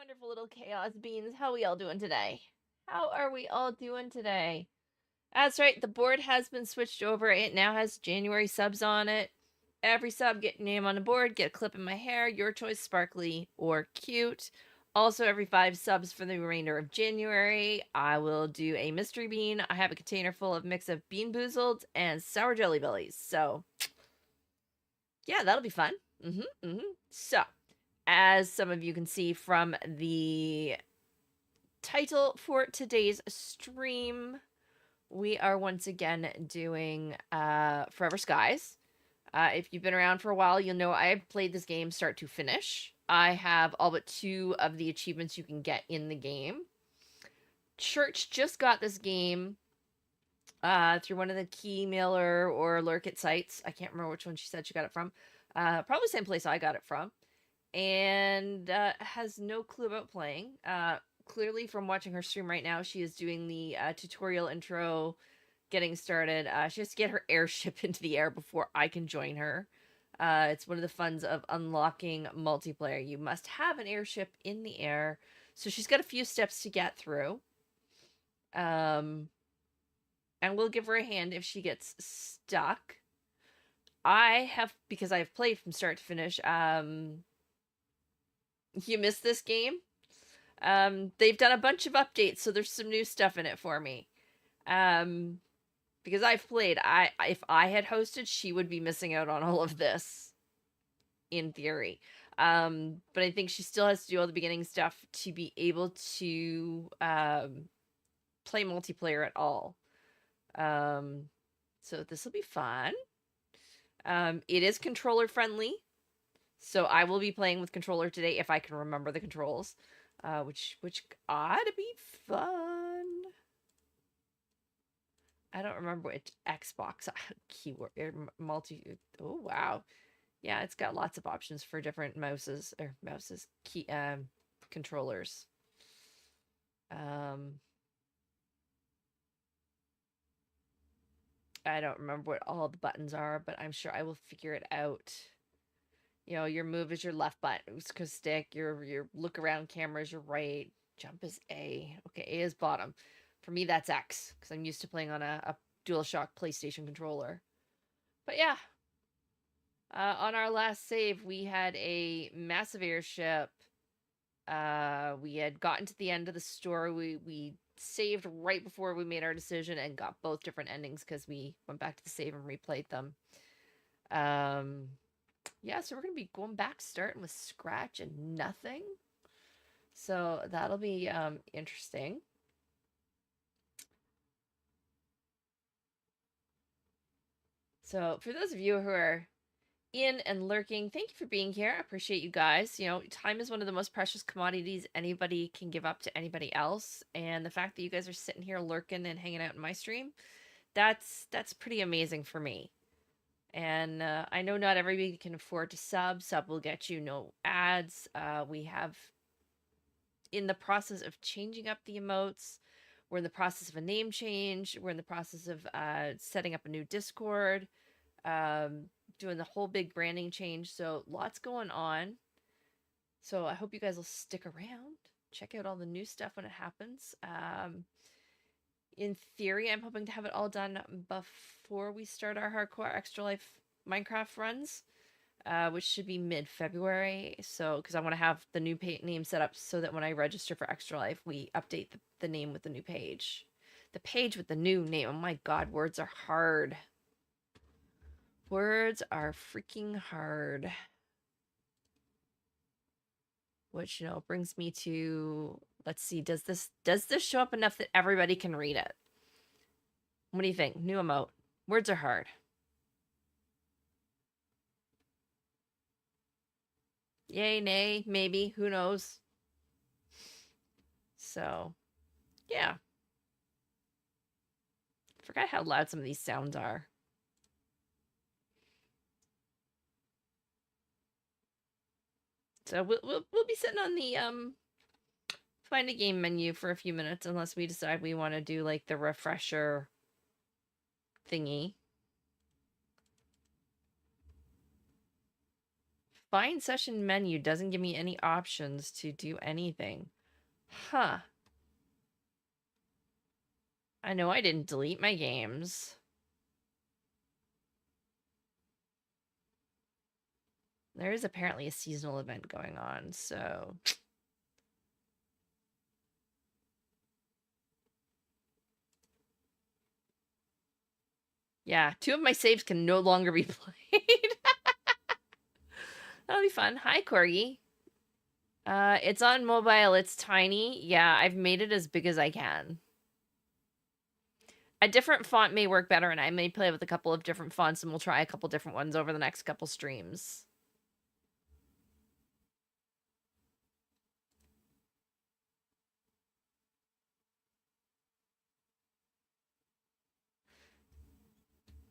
wonderful little chaos beans. How are we all doing today? How are we all doing today? That's right, the board has been switched over. It now has January subs on it. Every sub, get your name on the board, get a clip in my hair, your choice, sparkly or cute. Also, every 5 subs for the remainder of January, I will do a mystery bean. I have a container full of mix of Bean Boozled and Sour Jelly Bellies. So, yeah, that'll be fun. So, as some of you can see from the title for today's stream, we are once again doing Forever Skies. If you've been around for a while, you'll know I've played this game start to finish. I have all but 2 of the achievements you can get in the game. Church just got this game through one of the Keymailer or Lurkit sites. I can't remember which one she said she got it from. Probably the same place I got it from. And has no clue about playing. Clearly, from watching her stream right now, she is doing the tutorial intro, getting started. She has to get her airship into the air before I can join her. It's one of the funs of unlocking multiplayer. You must have an airship in the air. So she's got a few steps to get through. And we'll give her a hand if she gets stuck. I have, because I've played from start to finish, you missed this game? They've done a bunch of updates, so there's some new stuff in it for me. Because I've played, if I had hosted, she would be missing out on all of this, in theory. But I think she still has to do all the beginning stuff to be able to play multiplayer at all. So this will be fun. It is controller friendly, so I will be playing with controller today if I can remember the controls, which ought to be fun. I don't remember which Xbox keyword Oh wow, yeah, it's got lots of options for different key controllers. I don't remember what all the buttons are, but I'm sure I will figure it out. You know, your move is your left button, stick. Your look around camera is your right. Jump is A. Okay, A is bottom. For me, that's X, because I'm used to playing on a DualShock PlayStation controller. But yeah, on our last save, we had a massive airship. We had gotten to the end of the story. We saved right before we made our decision and got both different endings because we went back to the save and replayed them. Yeah, so we're going to be going back, starting with scratch and nothing. So that'll be interesting. So for those of you who are in and lurking, thank you for being here. I appreciate you guys. You know, time is one of the most precious commodities anybody can give up to anybody else. And the fact that you guys are sitting here lurking and hanging out in my stream, that's pretty amazing for me. And I know not everybody can afford to sub. Sub will get you no ads. We have, in the process of changing up the emotes, we're in the process of a name change. We're in the process of setting up a new Discord, doing the whole big branding change. So lots going on. So I hope you guys will stick around. Check out all the new stuff when it happens. In theory, I'm hoping to have it all done before we start our hardcore Extra Life Minecraft runs, which should be mid-February. So, because I want to have the new name set up so that when I register for Extra Life, we update the name with the new page. The page with the new name. Oh my god, words are hard. Words are freaking hard. Which, you know, brings me to, let's see, does this show up enough that everybody can read it? What do you think? New emote. Words are hard. Yay, nay, maybe, who knows? So, yeah. Forgot how loud some of these sounds are. So we'll be sitting on the find a game menu for a few minutes unless we decide we want to do like the refresher thingy. bind session menu doesn't give me any options to do anything. Huh. I know I didn't delete my games. There is apparently a seasonal event going on, so... Yeah, 2 of my saves can no longer be played. That'll be fun. Hi, Corgi. It's on mobile. It's tiny. Yeah, I've made it as big as I can. A different font may work better, and I may play with a couple of different fonts, and we'll try a couple different ones over the next couple streams.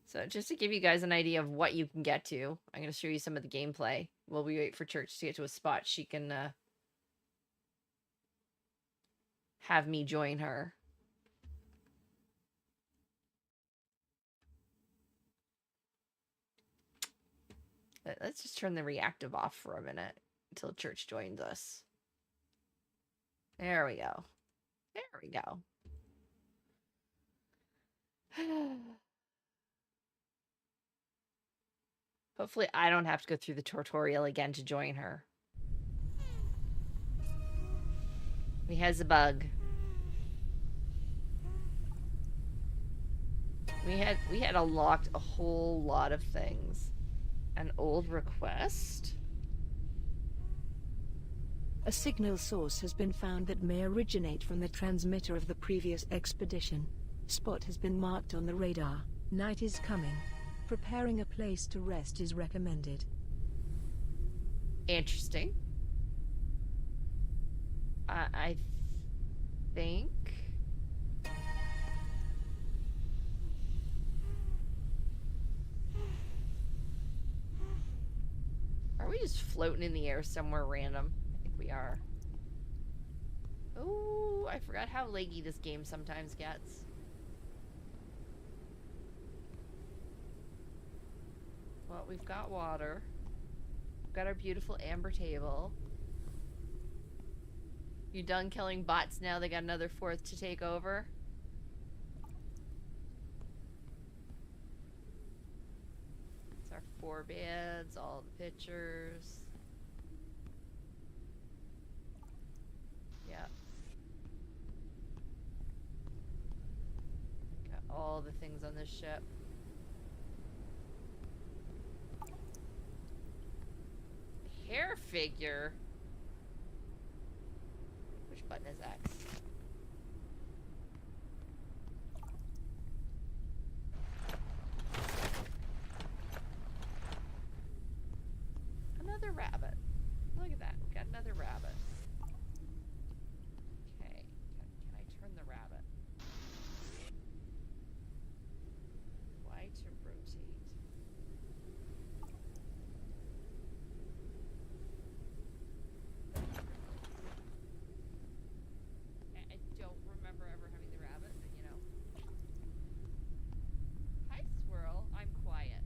So just to give you guys an idea of what you can get to, I'm going to show you some of the gameplay while we wait for Church to get to a spot she can have me join her. Let's just turn the reactive off for a minute until Church joins us. There we go. There we go. Hopefully I don't have to go through the tutorial again to join her. We has a bug. We had unlocked a whole lot of things. An old request. A signal source has been found that may originate from the transmitter of the previous expedition. Spot has been marked on the radar. Night is coming. Preparing a place to rest is recommended. Interesting. I think... Are we just floating in the air somewhere random? I think we are. Oh, I forgot how laggy this game sometimes gets. Well, we've got water. We've got our beautiful amber table. You done killing bots now? They got another 4th to take over? It's our 4 beds, all the pictures. Yeah. Got all the things on this ship. Hair figure? Which button is X? Another rabbit. Look at that. We got another rabbit. Okay. Can I turn the rabbit? Y to rotate. I don't remember ever having the rabbit, but you know. Hi, squirrel. I'm quiet.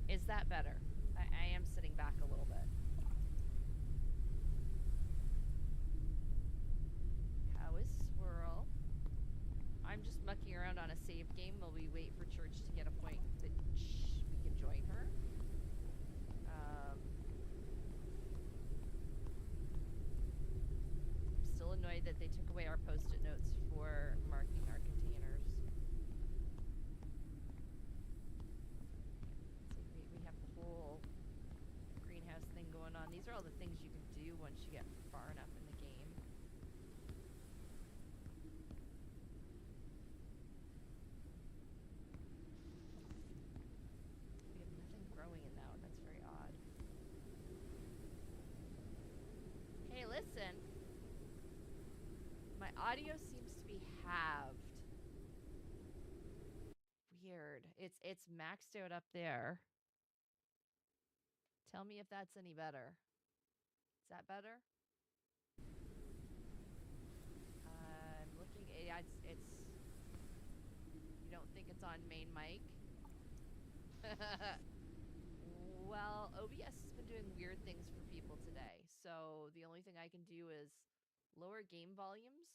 Is that better? I am sitting back a little bit. How is squirrel? I'm just mucking around on a save game while we wait for Church to get a point that we can join her. I'm still annoyed that they took away our post-it notes for marking our containers. See, we have the whole greenhouse thing going on. These are all the things you can do once you get far enough in the game. We have nothing growing in that one. That's very odd. Hey, listen. My audio seems to be halved. Weird. It's maxed out up there. Tell me if that's any better. Is that better? I'm looking. Yeah, it's. You don't think it's on main mic? Well, OBS has been doing weird things for people today. So the only thing I can do is lower game volumes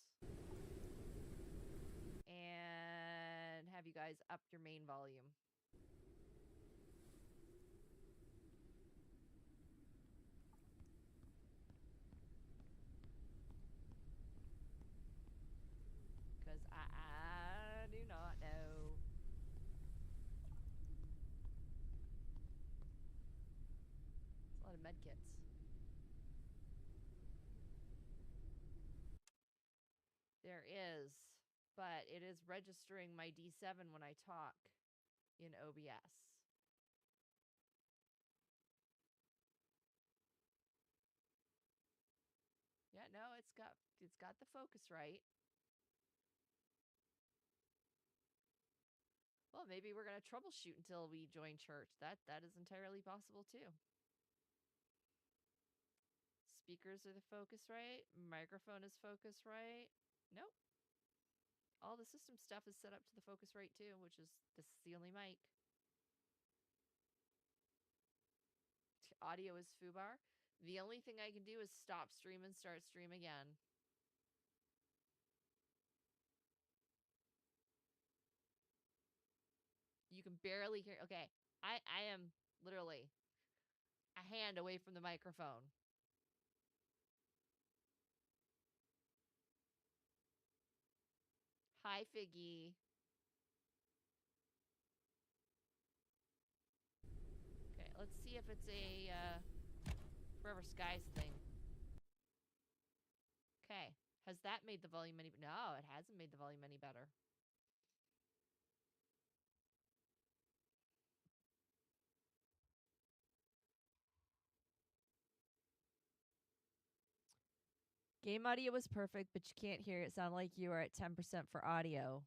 and have you guys up your main volume. Because I do not know. It's a lot of medkits. There is, but it is registering my D7 when I talk in OBS. Yeah, no, it's got the focus right. Well, maybe we're gonna troubleshoot until we join church. That is entirely possible too. Speakers are the focus right. Microphone is focus right. Nope. All the system stuff is set up to the focus right too, which is this is the only mic. Audio is foobar. The only thing I can do is stop stream and start stream again. You can barely hear. Okay, I am literally a hand away from the microphone. Hi, Figgy. Okay, let's see if it's a Forever Skies thing. Okay, has that made the volume any? No, it hasn't made the volume any better. Game audio was perfect, but you can't hear it. Sound like you are at 10% for audio.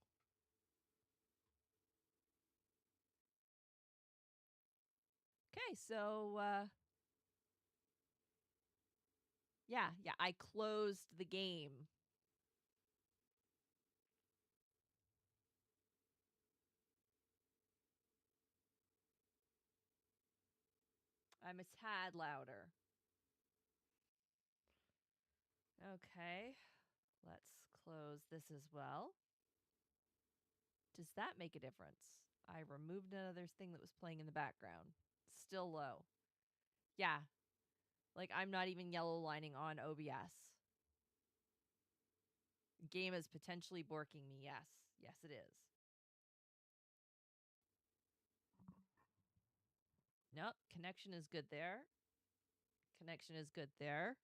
Okay, so yeah, I closed the game. I'm a tad louder. Okay, let's close this as well. Does that make a difference? I removed another thing that was playing in the background. Still low. Yeah, like I'm not even yellow lining on OBS. Game is potentially borking me. Yes, it is. Nope, connection is good there. Connection is good there.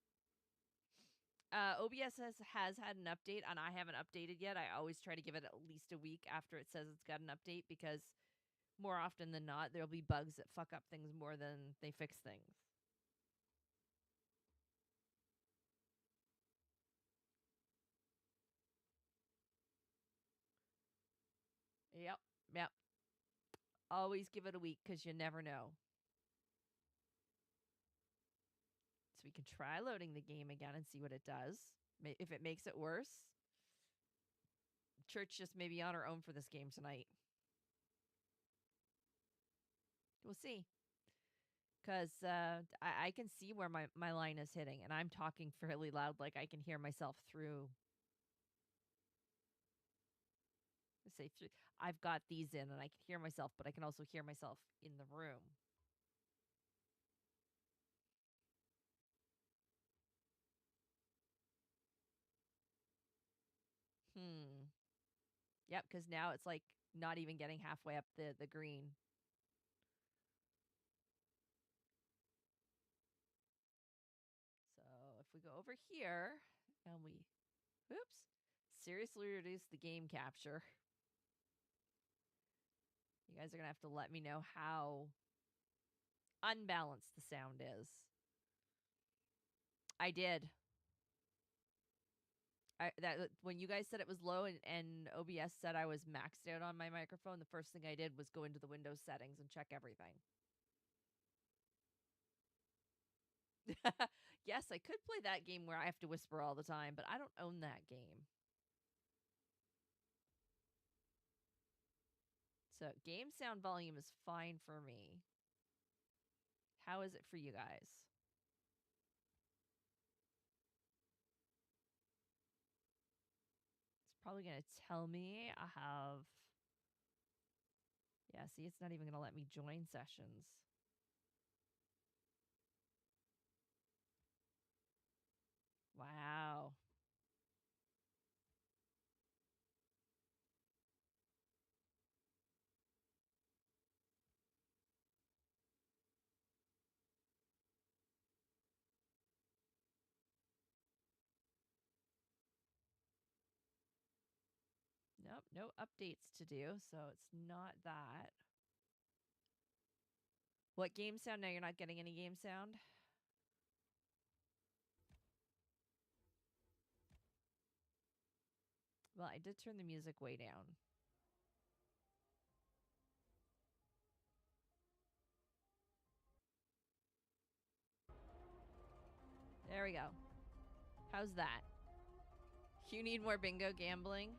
OBS has had an update, and I haven't updated yet. I always try to give it at least a week after it says it's got an update because more often than not, there'll be bugs that fuck up things more than they fix things. Yep. Always give it a week because you never know. So we can try loading the game again and see what it does. If it makes it worse, Church just may be on her own for this game tonight. We'll see. Because I can see where my line is hitting, and I'm talking fairly loud, like I can hear myself through. Say through. I've got these in, and I can hear myself, but I can also hear myself in the room. Yep, because now it's like not even getting halfway up the green. So if we go over here and we, oops, seriously reduce the game capture. You guys are going to have to let me know how unbalanced the sound is. I did. That when you guys said it was low and OBS said I was maxed out on my microphone, the first thing I did was go into the Windows settings and check everything. Yes, I could play that game where I have to whisper all the time, but I don't own that game. So game sound volume is fine for me. How is it for you guys? It's probably going to tell me I have... Yeah, see, it's not even going to let me join sessions. Wow. Nope, no updates to do, so it's not that. What game sound? No, you're not getting any game sound? Well, I did turn the music way down. There we go. How's that? You need more bingo gambling?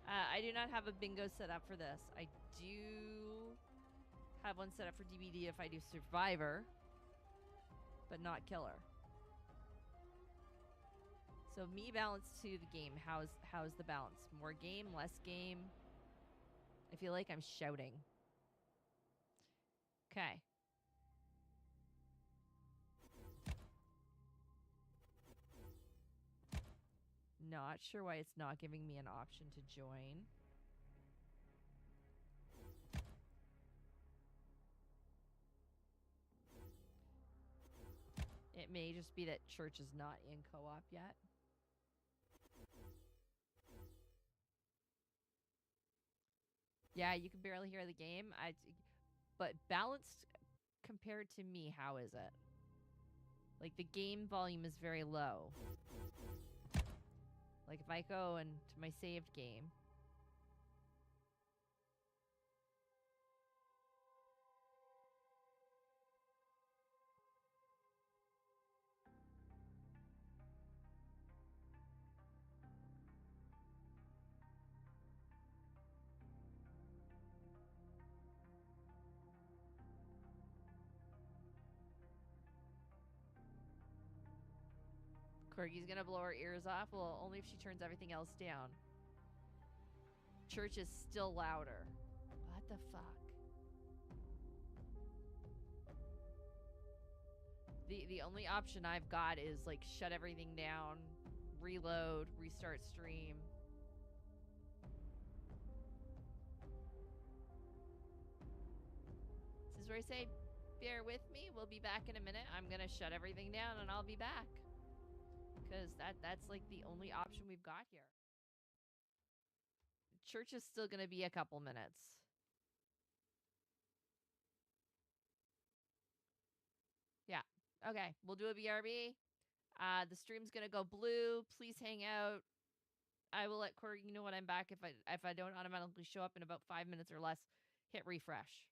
I do not have a bingo set up for this. I do have one set up for DBD if I do Survivor, but not Killer. So me balance to the game. How's the balance? More game, less game? I feel like I'm shouting. Okay. Not sure why it's not giving me an option to join. It may just be that church is not in co-op yet. Yeah, you can barely hear the game. But balanced compared to me, how is it? Like, the game volume is very low. Like, if I go into my saved game... Corgi's gonna blow her ears off? Well, only if she turns everything else down. Church is still louder. What the fuck? The only option I've got is, like, shut everything down, reload, restart stream. This is where I say, bear with me. We'll be back in a minute. I'm gonna shut everything down and I'll be back. Because that's like the only option we've got here. Church is still gonna be a couple minutes. Yeah. Okay. We'll do a BRB. The stream's gonna go blue. Please hang out. I will let Corey know when I'm back. If I don't automatically show up in about 5 minutes or less, hit refresh.